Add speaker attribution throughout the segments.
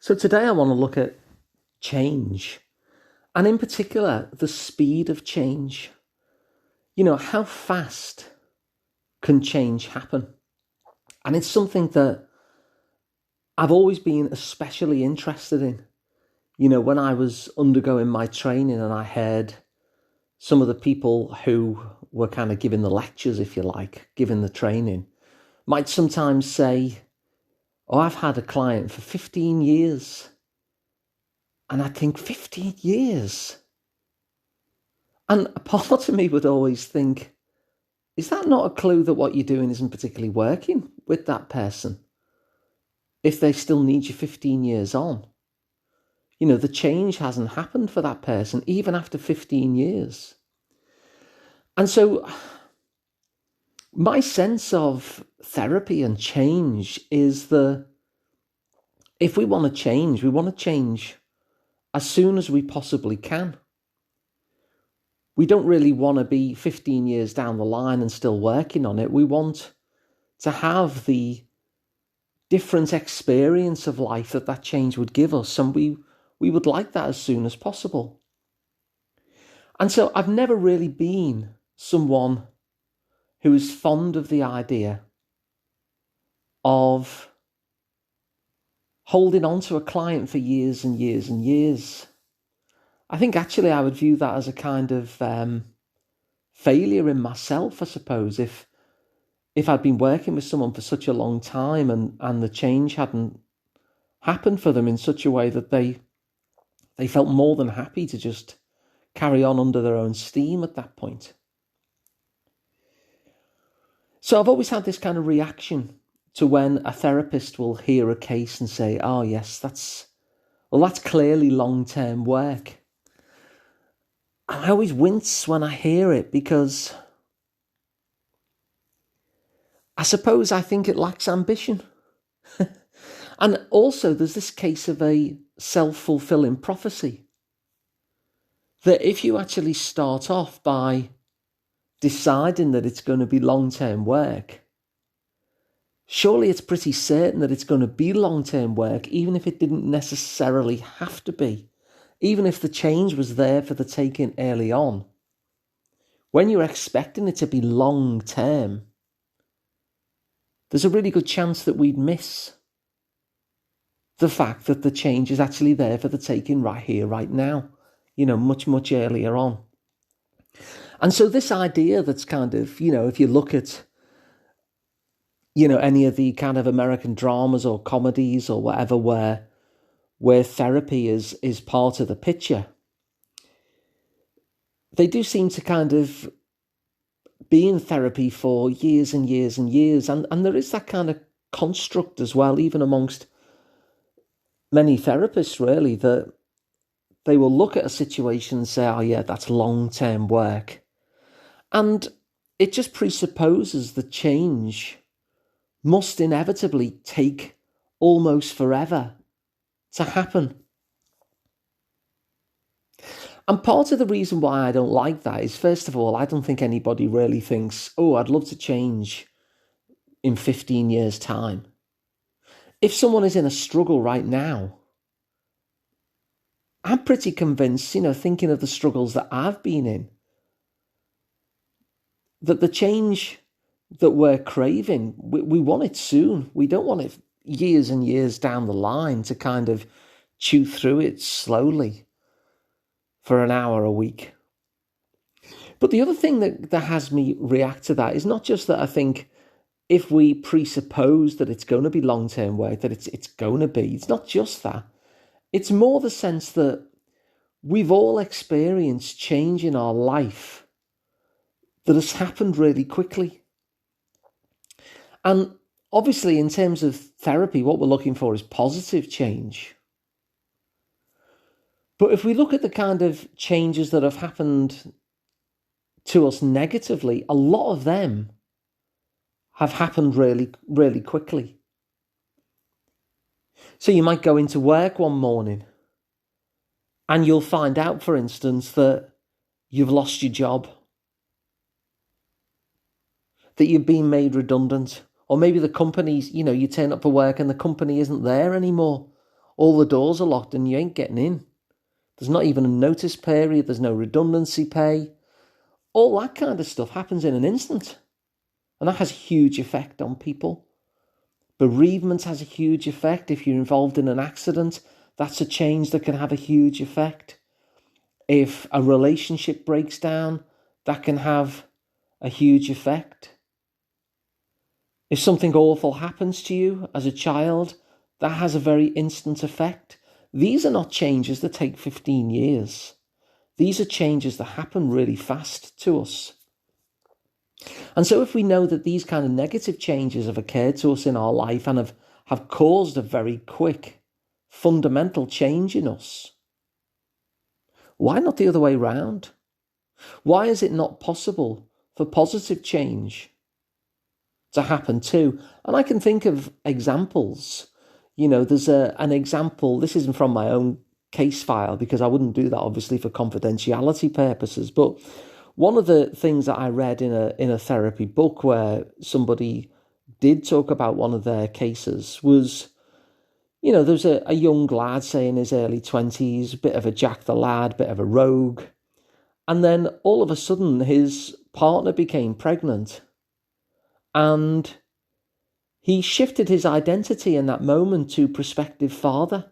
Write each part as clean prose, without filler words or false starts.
Speaker 1: So today I want to look at change, and in particular, the speed of change. How fast can change happen? And it's something that I've always been especially interested in. When I was undergoing my training and I heard some of the people who were kind of giving the lectures, if you like, giving the training, might sometimes say, "Oh, I've had a client for 15 years. And I think 15 years. And a part of me would always think, is that not a clue that what you're doing isn't particularly working with that person? If they still need you 15 years on, the change hasn't happened for that person, even after 15 years. And so my sense of therapy and change is that if we want to change as soon as we possibly can. We don't really want to be 15 years down the line and still working on it. We want to have the different experience of life that change would give us, and we would like that as soon as possible. And so I've never really been someone who is fond of the idea of holding on to a client for years and years and years. I think actually I would view that as a kind of failure in myself, I suppose, if I'd been working with someone for such a long time and the change hadn't happened for them in such a way that they felt more than happy to just carry on under their own steam at that point. So I've always had this kind of reaction to when a therapist will hear a case and say, "Oh yes, that's clearly long-term work." And I always wince when I hear it because I suppose I think it lacks ambition. And also there's this case of a self-fulfilling prophecy. That if you actually start off by deciding that it's going to be long-term work, surely it's pretty certain that it's going to be long-term work, even if it didn't necessarily have to be. Even if the change was there for the taking early on. When you're expecting it to be long-term, there's a really good chance that we'd miss the fact that the change is actually there for the taking right here, right now, much, much earlier on. And so this idea that's kind of, if you look at, any of the kind of American dramas or comedies or whatever where therapy is part of the picture, they do seem to kind of be in therapy for years and years and years. And there is that kind of construct as well, even amongst many therapists, really, that they will look at a situation and say, "Oh yeah, that's long-term work." And it just presupposes that change must inevitably take almost forever to happen. And part of the reason why I don't like that is, first of all, I don't think anybody really thinks, "Oh, I'd love to change in 15 years' time." If someone is in a struggle right now, I'm pretty convinced, thinking of the struggles that I've been in, that the change that we're craving, we want it soon. We don't want it years and years down the line to kind of chew through it slowly for an hour a week. But the other thing that has me react to that is not just that I think if we presuppose that it's going to be long-term work, that it's going to be. It's not just that. It's more the sense that we've all experienced change in our life that has happened really quickly. And obviously, in terms of therapy, what we're looking for is positive change. But if we look at the kind of changes that have happened to us negatively, a lot of them have happened really, really quickly. So you might go into work one morning and you'll find out, for instance, that you've lost your job, that you've been made redundant, or maybe the company's, you turn up for work and the company isn't there anymore, All the doors are locked and you ain't getting in. There's not even a notice period. There's no redundancy pay. All that kind of stuff happens in an instant. And that has a huge effect on people. Bereavement has a huge effect. If you're involved in an accident, that's a change that can have a huge effect. If a relationship breaks down, that can have a huge effect. If something awful happens to you as a child, that has a very instant effect. These are not changes that take 15 years. These are changes that happen really fast to us. And so if we know that these kind of negative changes have occurred to us in our life and have caused a very quick, fundamental change in us, why not the other way round? Why is it not possible for positive change to happen too? And I can think of examples. There's an example, this isn't from my own case file because I wouldn't do that obviously for confidentiality purposes, but one of the things that I read in a therapy book where somebody did talk about one of their cases was, there's a young lad, say in his early 20s, a bit of a Jack the Lad, bit of a rogue. And then all of a sudden his partner became pregnant and he shifted his identity in that moment to prospective father.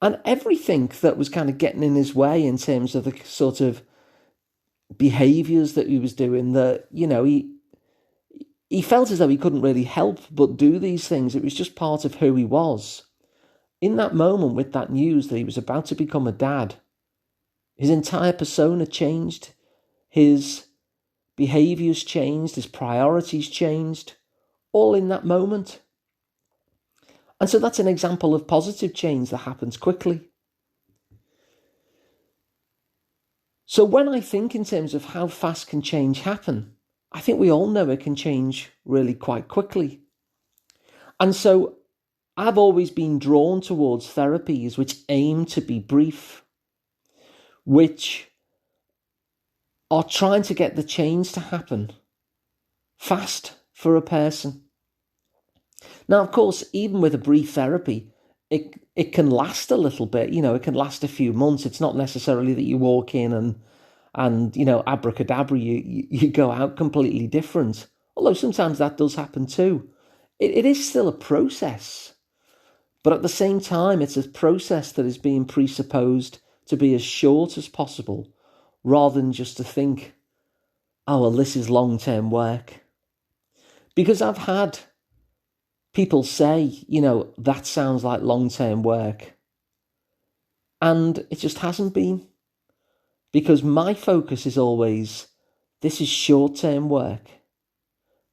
Speaker 1: And everything that was kind of getting in his way in terms of the sort of behaviours that he was doing, that, he felt as though he couldn't really help but do these things. It was just part of who he was. In that moment with that news that he was about to become a dad, his entire persona changed, his behaviours changed, his priorities changed, all in that moment. And so that's an example of positive change that happens quickly. So when I think in terms of how fast can change happen, I think we all know it can change really quite quickly. And so I've always been drawn towards therapies which aim to be brief, which are trying to get the change to happen fast for a person. Now, of course, even with a brief therapy, it can last a little bit. It can last a few months. It's not necessarily that you walk in and abracadabra, you go out completely different. Although sometimes that does happen too. It is still a process. But at the same time, it's a process that is being presupposed to be as short as possible, rather than just to think, oh, well, this is long-term work. Because I've had people say, that sounds like long-term work. And it just hasn't been. Because my focus is always, this is short-term work.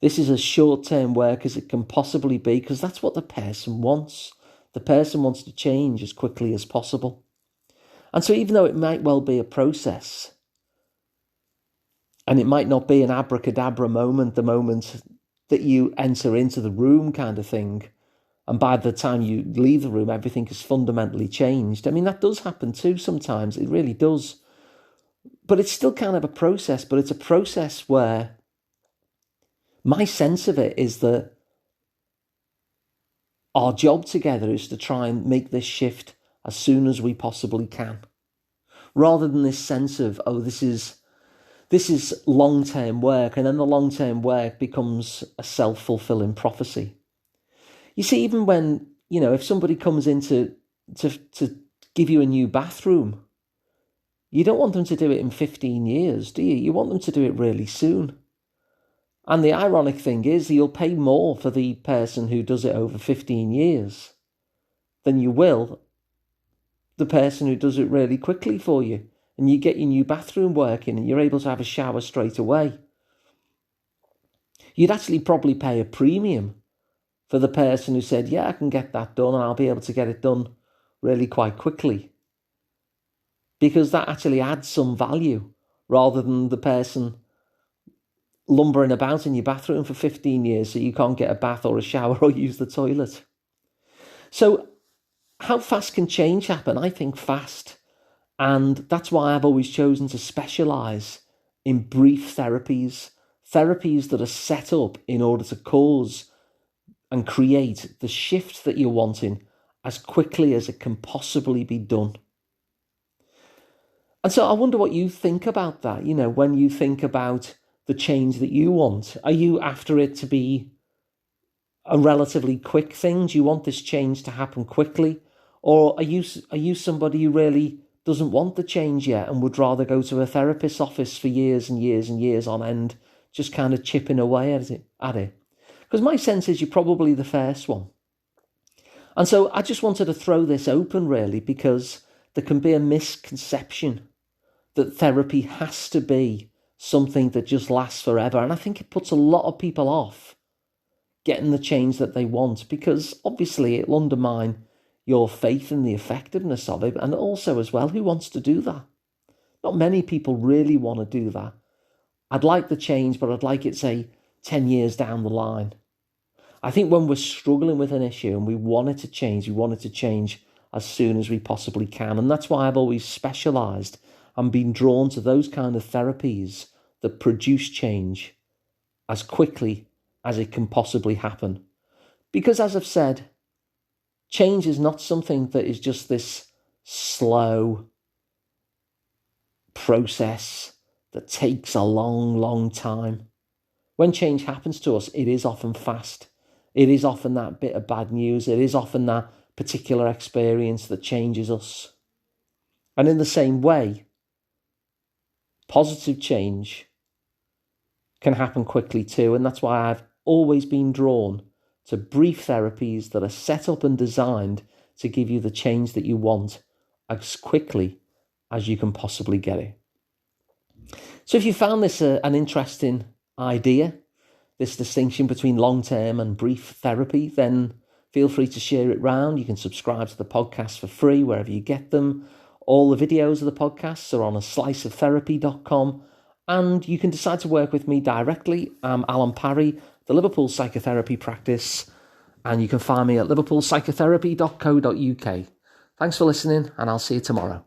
Speaker 1: This is as short-term work as it can possibly be, because that's what the person wants. The person wants to change as quickly as possible. And so even though it might well be a process, and it might not be an abracadabra moment, the moment that you enter into the room kind of thing, and by the time you leave the room, everything is fundamentally changed. I mean, that does happen too sometimes. It really does. But it's still kind of a process, but it's a process where my sense of it is that our job together is to try and make this shift as soon as we possibly can, rather than this sense of, oh, this is long-term work, and then the long-term work becomes a self-fulfilling prophecy. You see, even when, if somebody comes in to give you a new bathroom, you don't want them to do it in 15 years, do you? You want them to do it really soon. And the ironic thing is, you'll pay more for the person who does it over 15 years than you will the person who does it really quickly for you. And you get your new bathroom working and you're able to have a shower straight away. You'd actually probably pay a premium for the person who said, yeah, I can get that done and I'll be able to get it done really quite quickly. Because that actually adds some value, rather than the person lumbering about in your bathroom for 15 years so you can't get a bath or a shower or use the toilet. So how fast can change happen? I think fast. And that's why I've always chosen to specialise in brief therapies that are set up in order to cause and create the shift that you're wanting as quickly as it can possibly be done. And so I wonder what you think about that. When you think about the change that you want, are you after it to be a relatively quick thing? Do you want this change to happen quickly? Or are you somebody who really doesn't want the change yet and would rather go to a therapist's office for years and years and years on end, just kind of chipping away at it? Because my sense is you're probably the first one. And so I just wanted to throw this open, really, because there can be a misconception that therapy has to be something that just lasts forever. And I think it puts a lot of people off getting the change that they want, because obviously it'll undermine your faith in the effectiveness of it. And also as well, who wants to do that? Not many people really want to do that. I'd like the change, but I'd like it, say, 10 years down the line. I think when we're struggling with an issue and we want it to change, we want it to change as soon as we possibly can. And that's why I've always specialised and been drawn to those kind of therapies that produce change as quickly as it can possibly happen. Because as I've said, change is not something that is just this slow process that takes a long, long time. When change happens to us, it is often fast. It is often that bit of bad news. It is often that particular experience that changes us. And in the same way, positive change can happen quickly too. And that's why I've always been drawn to brief therapies that are set up and designed to give you the change that you want as quickly as you can possibly get it. So if you found this an interesting idea, this distinction between long-term and brief therapy, then feel free to share it round. You can subscribe to the podcast for free wherever you get them. All the videos of the podcasts are on sliceoftherapy.com, and you can decide to work with me directly. I'm Alun Parry, the Liverpool Psychotherapy practice, and you can find me at liverpoolpsychotherapy.co.uk. Thanks for listening, and I'll see you tomorrow.